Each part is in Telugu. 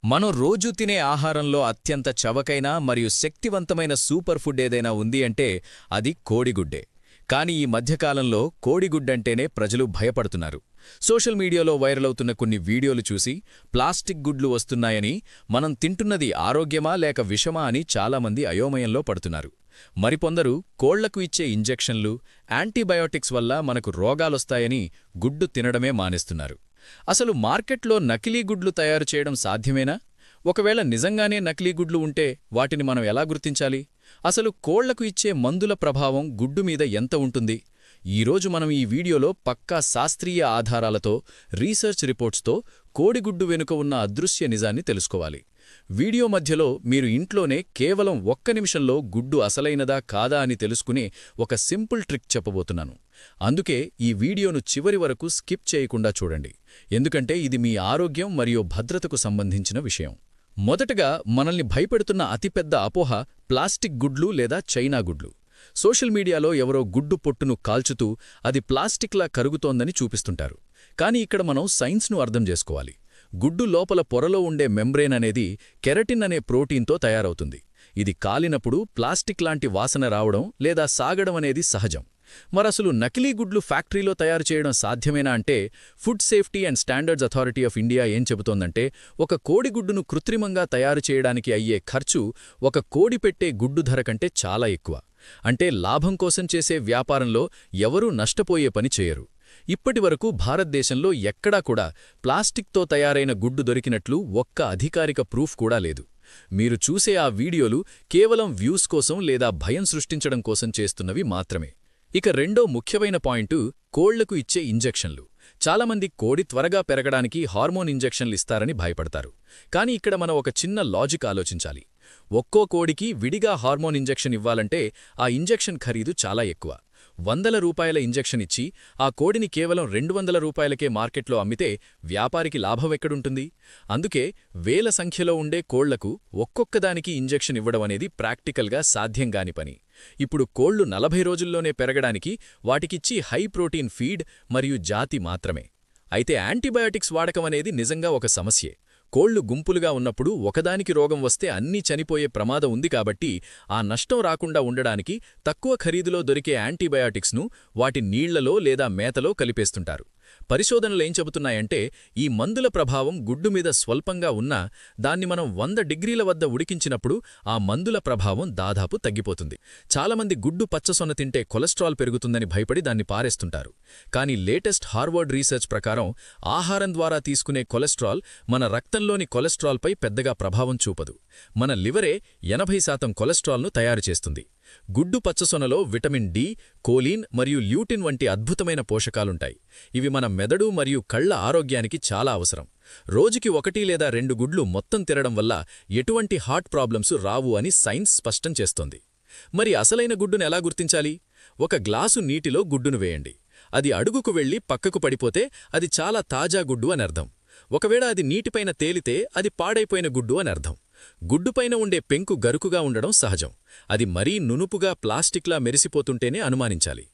మనం రోజూ తినే ఆహారంలో అత్యంత చవకైన మరియు శక్తివంతమైన సూపర్ ఫుడ్ ఏదైనా ఉంది అంటే అది కోడిగుడ్డే. కానీ ఈ మధ్యకాలంలో కోడిగుడ్డంటేనే ప్రజలు భయపడుతున్నారు. సోషల్ మీడియాలో వైరలవుతున్న కొన్ని వీడియోలు చూసి ప్లాస్టిక్ గుడ్లు వస్తున్నాయని, మనం తింటున్నది ఆరోగ్యమా లేక విషమా అని చాలామంది అయోమయంలో పడుతున్నారు. మరికొందరు కోళ్లకు ఇచ్చే ఇంజెక్షన్లు, యాంటీబయోటిక్స్ వల్ల మనకు రోగాలొస్తాయని గుడ్డు తినడమే మానేస్తున్నారు. అసలు మార్కెట్లో నకిలీ గుడ్లు తయారు చేయడం సాధ్యమేనా? ఒకవేళ నిజంగానే నకిలీ గుడ్లు ఉంటే వాటిని మనం ఎలా గుర్తించాలి? అసలు కోళ్లకు ఇచ్చే మందుల ప్రభావం గుడ్డు మీద ఎంత ఉంటుంది? ఈరోజు మనం ఈ వీడియోలో పక్కా శాస్త్రీయ ఆధారాలతో, రీసెర్చ్ రిపోర్ట్స్తో కోడిగుడ్డు వెనుక ఉన్న అదృశ్య నిజాన్ని తెలుసుకోవాలి. వీడియో మధ్యలో మీరు ఇంట్లోనే కేవలం 1 నిమిషంలో గుడ్డు అసలైనదా కాదా అని తెలుసుకునే ఒక సింపుల్ ట్రిక్ చెప్పబోతున్నాను. అందుకే ఈ వీడియోను చివరి వరకు స్కిప్ చేయకుండా చూడండి, ఎందుకంటే ఇది మీ ఆరోగ్యం మరియు భద్రతకు సంబంధించిన విషయం. మొదటగా మనల్ని భయపెడుతున్న అతిపెద్ద అపోహ ప్లాస్టిక్ గుడ్లు లేదా చైనా గుడ్లు. సోషల్ మీడియాలో ఎవరో గుడ్డు పొట్టును కాల్చుతూ అది ప్లాస్టిక్లా కరుగుతోందని చూపిస్తుంటారు. కానీ ఇక్కడ మనం సైన్స్ను అర్థం చేసుకోవాలి. గుడ్డు లోపల పొరలో ఉండే మెంబ్రేన్ అనేది కెరటిన్ అనే ప్రోటీన్తో తయారవుతుంది. ఇది కాలినప్పుడు ప్లాస్టిక్ లాంటి వాసన రావడం లేదా సాగడం అనేది సహజం. మరసలు నకిలీ గుడ్లు ఫ్యాక్టరీలో తయారు చేయడం సాధ్యమేనా అంటే, food safety and standards authority of India ఏం చెబుతోందంటే, ఒక కోడిగుడ్డును కృత్రిమంగా తయారు చేయడానికి అయ్యే ఖర్చు ఒక కోడి పెట్టే గుడ్డు ధర కంటే చాలా ఎక్కువ. అంటే లాభం కోసం చేసే వ్యాపారంలో ఎవరూ నష్టపోయే పని చేయరు. ఇప్పటివరకు భారతదేశంలో ఎక్కడా కూడా ప్లాస్టిక్తో తయారైన గుడ్డు దొరికినట్లు ఒక్క అధికారిక ప్రూఫ్ కూడా లేదు. మీరు చూసే ఆ వీడియోలు కేవలం వ్యూస్ కోసం లేదా భయం సృష్టించడం కోసం చేస్తున్నవి మాత్రమే. ఇక రెండో ముఖ్యమైన పాయింటు కోళ్లకు ఇచ్చే ఇంజెక్షన్లు. చాలామంది కోడి త్వరగా పెరగడానికి హార్మోన్ ఇంజెక్షన్లు ఇస్తారని భయపడతారు. కానీ ఇక్కడ మనం ఒక చిన్న లాజిక్ ఆలోచించాలి. ఒక్కో కోడికి విడిగా హార్మోన్ ఇంజెక్షన్ ఇవ్వాలంటే ఆ ఇంజెక్షన్ ఖరీదు చాలా ఎక్కువ. ₹100 ఇంజెక్షన్ ఇచ్చి ఆ కోడిని కేవలం ₹200కే మార్కెట్లో అమ్మితే వ్యాపారికి లాభమెక్కడుంటుంది? అందుకే వేల సంఖ్యలో ఉండే కోళ్లకు ఒక్కొక్కదానికి ఇంజెక్షన్ ఇవ్వడం అనేది ప్రాక్టికల్గా సాధ్యంగాని పని. ఇప్పుడు కోళ్లు 40 రోజుల్లోనే పెరగడానికి వాటికిచ్చి హై ప్రోటీన్ ఫీడ్ మరియు జాతి మాత్రమే. అయితే యాంటీబయాటిక్స్ వాడకం అనేది నిజంగా ఒక సమస్యే. కోళ్లు గుంపులుగా ఉన్నప్పుడు ఒకదానికి రోగం వస్తే అన్నీ చనిపోయే ప్రమాదం ఉంది. కాబట్టి ఆ నష్టం రాకుండా ఉండడానికి తక్కువ ఖరీదులో దొరికే యాంటీబయాటిక్స్ను వాటి నీళ్లలో లేదా మేతలో కలిపేస్తుంటారు. పరిశోధనలేం చెబుతున్నాయంటే, ఈ మందుల ప్రభావం గుడ్డు మీద స్వల్పంగా ఉన్నా దాన్ని మనం 100 డిగ్రీల వద్ద ఉడికించినప్పుడు ఆ మందుల ప్రభావం దాదాపు తగ్గిపోతుంది. చాలామంది గుడ్డు పచ్చసొన తింటే కొలెస్ట్రాల్ పెరుగుతుందని భయపడి దాన్ని పారేస్తుంటారు. కానీ లేటెస్ట్ హార్వర్డ్ రీసెర్చ్ ప్రకారం ఆహారం ద్వారా తీసుకునే కొలెస్ట్రాల్ మన రక్తంలోని కొలెస్ట్రాల్పై పెద్దగా ప్రభావం చూపదు. మన లివరే 80% కొలెస్ట్రాల్ను తయారు చేస్తుంది. గుడ్డు పచ్చసొనలో విటమిన్ డి, కోలిన్ మరియు ల్యూటిన్ వంటి అద్భుతమైన పోషకాలుంటాయి. ఇవి మన మెదడు మరియు కళ్ల ఆరోగ్యానికి చాలా అవసరం. రోజుకి 1 లేదా 2 గుడ్లు మొత్తం తినడం వల్ల ఎటువంటి హార్ట్ ప్రాబ్లమ్స్ రావు అని సైన్స్ స్పష్టం చేస్తోంది. మరి అసలైన గుడ్డును ఎలా గుర్తించాలి? ఒక గ్లాసు నీటిలో గుడ్డును వేయండి. అది అడుగుకు వెళ్లి పక్కకు పడిపోతే అది చాలా తాజా గుడ్డు అని అర్థం. ఒకవేళ అది నీటిపైన తేలితే అది పాడైపోయిన గుడ్డు అని అర్థం. గుడ్డుపైన ఉండే పెంకు గరుకుగా ఉండడం సహజం. అది మరీ నునుపుగా ప్లాస్టిక్లా మెరిసిపోతుంటేనే అనుమానించాలి.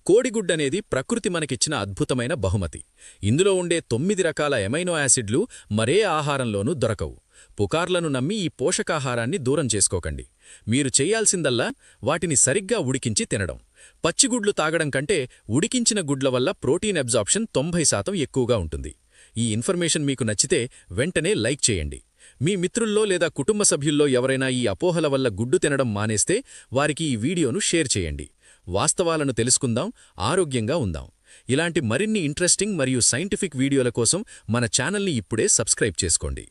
కోడిగుడ్డనేది ప్రకృతి మనకిచ్చిన అద్భుతమైన బహుమతి. ఇందులో ఉండే 9 రకాల ఎమైనో యాసిడ్లు మరే ఆహారంలోనూ దొరకవు. పుకార్లను నమ్మి ఈ పోషకాహారాన్ని దూరం చేసుకోకండి. మీరు చెయ్యాల్సిందల్లా వాటిని సరిగ్గా ఉడికించి తినడం. పచ్చిగుడ్లు తాగడం కంటే ఉడికించిన గుడ్ల వల్ల ప్రోటీన్ అబ్జార్ప్షన్ 90% ఎక్కువగా ఉంటుంది. ఈ ఇన్ఫర్మేషన్ మీకు నచ్చితే వెంటనే లైక్ చేయండి. మీ మిత్రుల్లో లేదా కుటుంబ సభ్యుల్లో ఎవరైనా ఈ అపోహల వల్ల గుడ్డు తినడం మానేస్తే వారికి ఈ వీడియోను షేర్ చేయండి. వాస్తవాలను తెలుసుకుందాం, ఆరోగ్యంగా ఉందాం. ఇలాంటి మరిన్ని ఇంట్రెస్టింగ్ మరియు సైంటిఫిక్ వీడియోల కోసం మన ఛానల్ని ఇప్పుడే సబ్స్క్రైబ్ చేసుకోండి.